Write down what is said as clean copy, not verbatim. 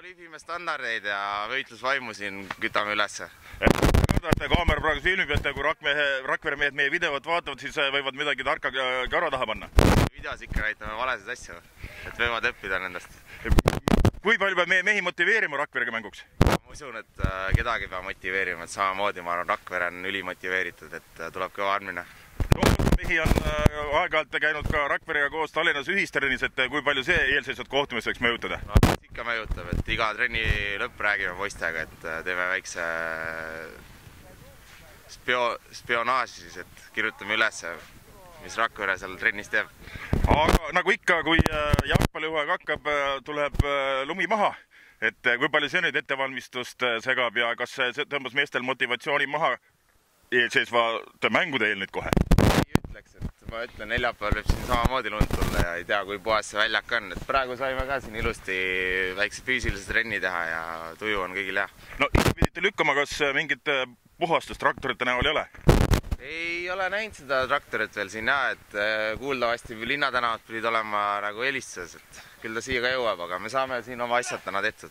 lihvime standardeid ja võitlusvaimu siin kütame ülesse. Kaamera praegu filmib, et kui Rakvere mehed meie videot vaatavad, siis võivad midagi tarka kõrva taha panna. Videos ikka näitame valesid asju, et võivad õppida nendest. Kui palju peab meie mehi motiveerima Rakverega mänguks? Ma usun, et kedagi peab motiveerima, et samamoodi ma arvan, Rakvere on ülimotiveeritud, et tuleb kõva armine. Mehi on aeg-ajalt käinud ka Rakverega koos Tallinnas ühistrennis, et kui palju see eelseisvat kohtumist võiks mõjutada? No, ikka mõjutab, et iga trenni lõpp räägime poistega, et teeme väikse spionaaži siis, et kirjutame üles, mis Rakvere seal trennis teeb. Aga nagu ikka, kui jalgpallihooaeg hakkab, tuleb lumi maha. Et kui palju see nüüd ettevalmistust segab ja kas see tõmbas meestel motivatsiooni maha eelseisvate mängude eel nüüd kohe? Ma ütlen, neljapäeval võib siin samamoodi lund tulla ja ei tea, kui puhas see väljak on. Et praegu saime ka siin ilusti väikse füüsilise trenni teha ja tuju on kõigil hea. No ise pidite lükkama, kas mingit puhastust traktorite näol ei ole? Ei ole näinud seda traktorit veel siin ja, et kuuldavasti linnatänavad pidid olema nagu helistuses, et küll ta siia ka jõuab, aga me saame siin oma asjad täna tehtud.